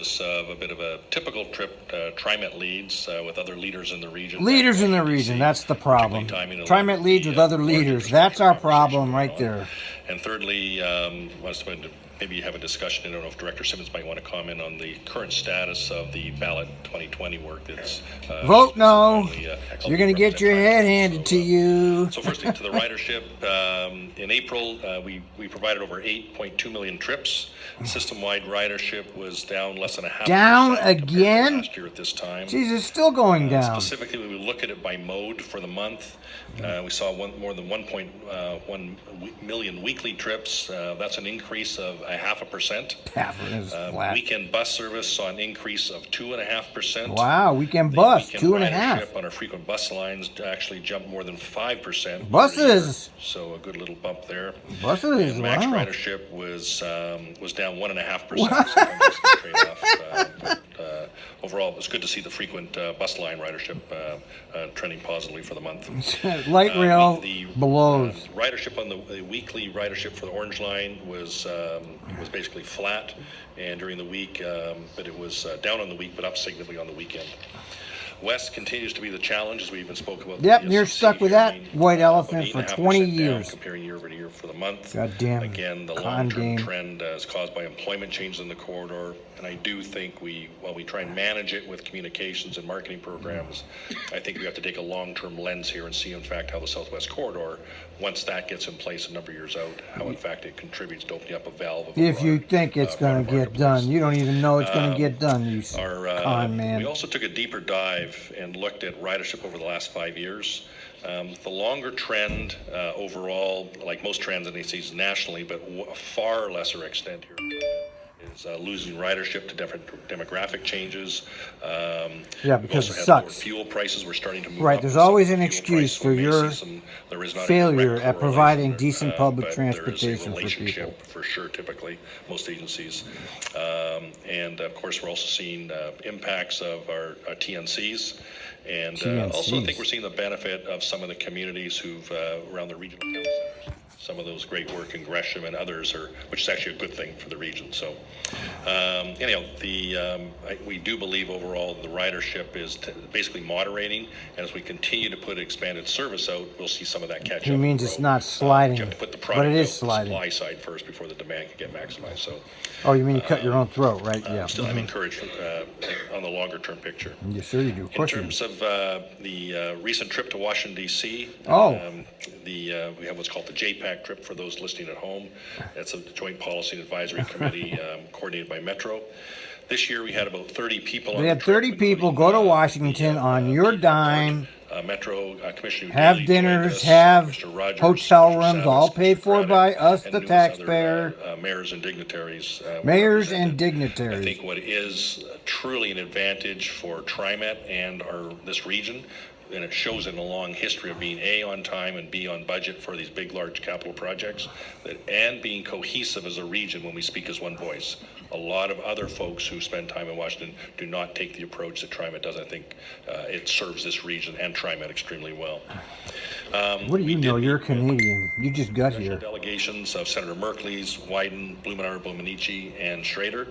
Of a bit of a typical trip, Trimet leads with other leaders in the region. Leaders in the region, that's the problem. Trimet leads with other leaders. That's our problem right there. And thirdly, maybe you have a discussion. I don't know if Director Simmons might want to comment on the current status of the ballot 2020 work that's... Vote no. You're going to get your head handed to you. So firstly, to the ridership, in April, we provided over 8.2 million trips. System-wide ridership was down less than a half. Down again? Last year at this time. Jeez, it's still going down. Specifically, when we look at it by mode for the month, we saw more than 1.1 million weekly trips. That's an increase of 0.5%. Weekend bus service saw an increase of 2.5%. Wow, weekend bus, 2.5%. Ridership on our frequent bus lines actually jumped more than 5%. Buses. So a good little bump there. Buses. And max wow. ridership was down 1.5%. So overall, it was good to see the frequent bus line ridership trending positively for the month. Light rail below. Ridership on the weekly ridership for the Orange Line was basically flat, and during the week, but it was down on the week, but up significantly on the weekend. West continues to be the challenge, as we even spoke about. Yep, you're stuck with that white elephant for 20 years. Comparing year over year for the month. God damn. Again, the long-term trend is caused by employment changes in the corridor, and I do think while we try and manage it with communications and marketing programs, I think we have to take a long-term lens here and see, in fact, how the Southwest Corridor, once that gets in place a number of years out, how in fact it contributes to opening up a valve. If you think it's going to get done, you don't even know it's going to get done. You con man. We also took a deeper dive and looked at ridership over the last 5 years. The longer trend overall, like most trends in these seasons nationally, but a far lesser extent here, is losing ridership to different demographic changes. Yeah, because it sucks. Fuel prices were starting to move right, up. There's always an excuse for your failure at providing decent public transportation for people. For sure, typically, most agencies. And of course, we're also seeing impacts of our TNCs. And also, I think we're seeing the benefit of some of the communities who've around the regional council centers. Some of those great work in Gresham and others which is actually a good thing for the region. So, anyhow, we do believe overall the ridership is basically moderating, and as we continue to put expanded service out, we'll see some of that catch up. It means it's not sliding, you have to put the but it is out sliding. The supply side first before the demand can get maximized. So. Oh, you mean you cut your own throat, right? Yeah. Still, I'm encouraged on the longer-term picture. Yes, sure you do. Of course in terms of the recent trip to Washington, D.C., we have what's called the JPAC trip for those listening at home. That's a Joint Policy and Advisory Committee coordinated by Metro. This year we had about 30 people on the trip. 30 people go to Washington on your dime. Metro Commissioner have dinners, have hotel rooms, all paid for by us, the taxpayer. Mayors and dignitaries. I think what is truly an advantage for Trimet and this region, and it shows in a long history of being A, on time, and B, on budget for these big, large capital projects, and being cohesive as a region when we speak as one voice. A lot of other folks who spend time in Washington do not take the approach that Trimet does. I think it serves this region and Trimet extremely well. What do you know? You're Canadian. You just got here. Delegations of Senator Merkley's, Wyden, Blumenauer, and Schrader.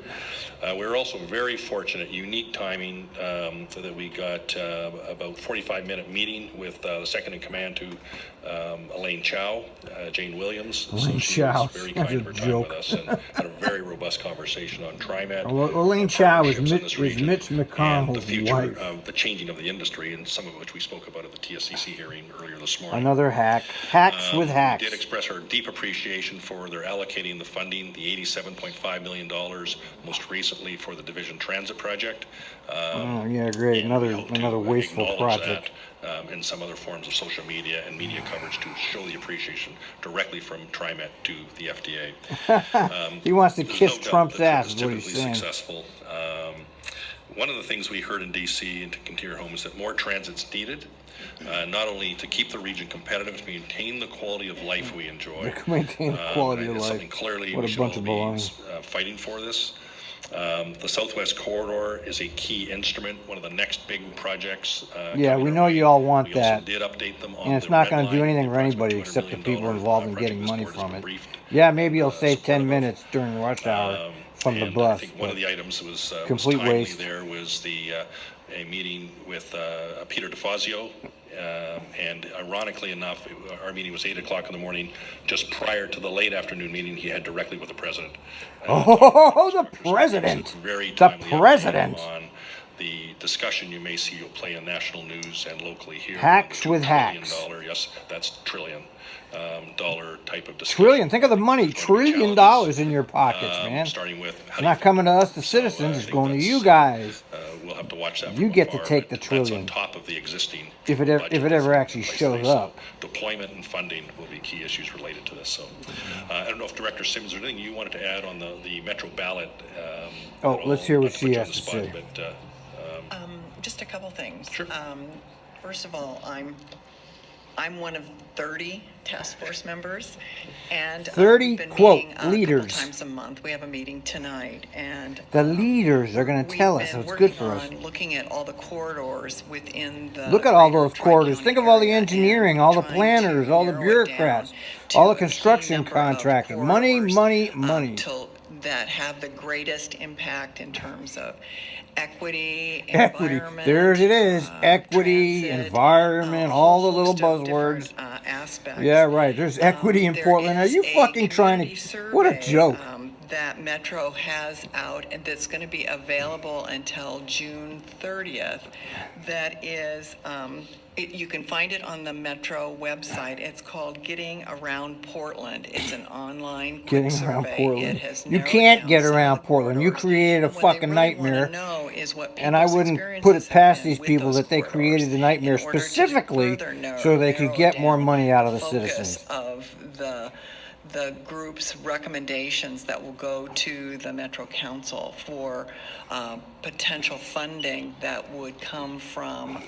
We're also very fortunate, unique timing, that we got about 45-minute meeting with the second in command to Elaine Chow, Jane Williams. Elaine Chow, very kind of her time with us and had a very robust conversation on Trimet. Elaine Chow is Mitch McConnell's wife. The changing of the industry, and some of which we spoke about at the TSCC hearing earlier this morning. Another hack. Hacks with hacks. We did express our deep appreciation for their allocating the funding, the $87.5 million, most recently for the Division Transit Project. Yeah, great. Another wasteful project. And some other forms of social media and media coverage to show the appreciation directly from Trimet to the FDA. He wants to kiss Trump's ass, is what he's saying. Successful. One of the things we heard in D.C. and to continue home is that more transit's needed, not only to keep the region competitive, to maintain the quality of life we enjoy. Maintain the quality of life. Something clearly what we a should bunch all of be fighting for this. The Southwest Corridor is a key instrument, one of the next big projects. Yeah, we know you all want that. Did update them on and it's not going to do anything for anybody except the people involved in getting money from it. Yeah, maybe you'll save 10 minutes during rush hour from the and bus. I think one of the items that was Complete timely waste. there was a meeting with Peter DeFazio. And ironically enough, our meeting was 8 o'clock in the morning. Just prior to the late afternoon meeting, he had directly with the president. Oh, the president! Very The timely president! on the discussion you may see you'll play in national news and locally here. Hacks with hacks. Yes, that's trillion dollar type of discussion. Trillion. Think of the money. $1 trillion in your pockets, man. Starting with it's not coming to us, the citizens. It's going to you guys. We'll have to watch that. You get to take the that's trillion. On top of the existing. If it ever actually shows up. So deployment and funding will be key issues related to this. So I don't know if Director Simmons, is there anything you wanted to add on the Metro ballot? Let's hear what she has to say. But, just a couple things. Sure. First of all, I'm one of 30 task force members, and 30 been quote meeting, leaders. A couple times a month. We have a meeting tonight, and the leaders are going to tell us, so it's good for us. Looking at all the corridors within the. Look at all those corridors. Think of all the engineering, all the planners, all the bureaucrats, all the construction contractors. Money, money, money. That have the greatest impact in terms of equity, environment. There it is. Equity, transit, environment, all the little buzzwords. Aspects. Yeah, right. There's equity in Portland. Are you fucking trying to... What a joke. That Metro has out and that's going to be available until June 30th. That is... you can find it on the Metro website. It's called Getting Around Portland. It's an online quick survey. Around Portland. It has You can't get around Portland. You corridors. created a And what they fucking really nightmare. wanna know is what And I people's wouldn't put it experiences have past been these with people those that they corridors created the nightmare in order to specifically further so they could narrow get more down money out of the focus citizens. Of the group's recommendations that will go to the Metro Council for potential funding that would come from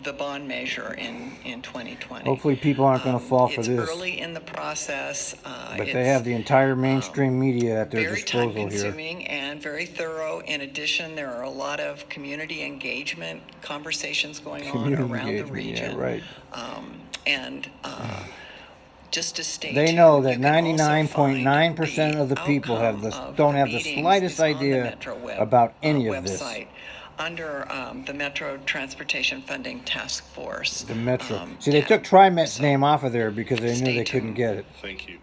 the bond measure in 2020. Hopefully people aren't going to fall for it's this. It's early in the process. But they have the entire mainstream media at their disposal very here. time-consuming and very thorough. In addition, there are a lot of community engagement conversations going on around the region. Yeah, right. And just to state, they know that you can also 99.9% of the people don't have the slightest idea about any of this. Under the Metro Transportation Funding Task Force. The Metro. See, they took Trimet's name off of there because they knew they couldn't get it. Thank you.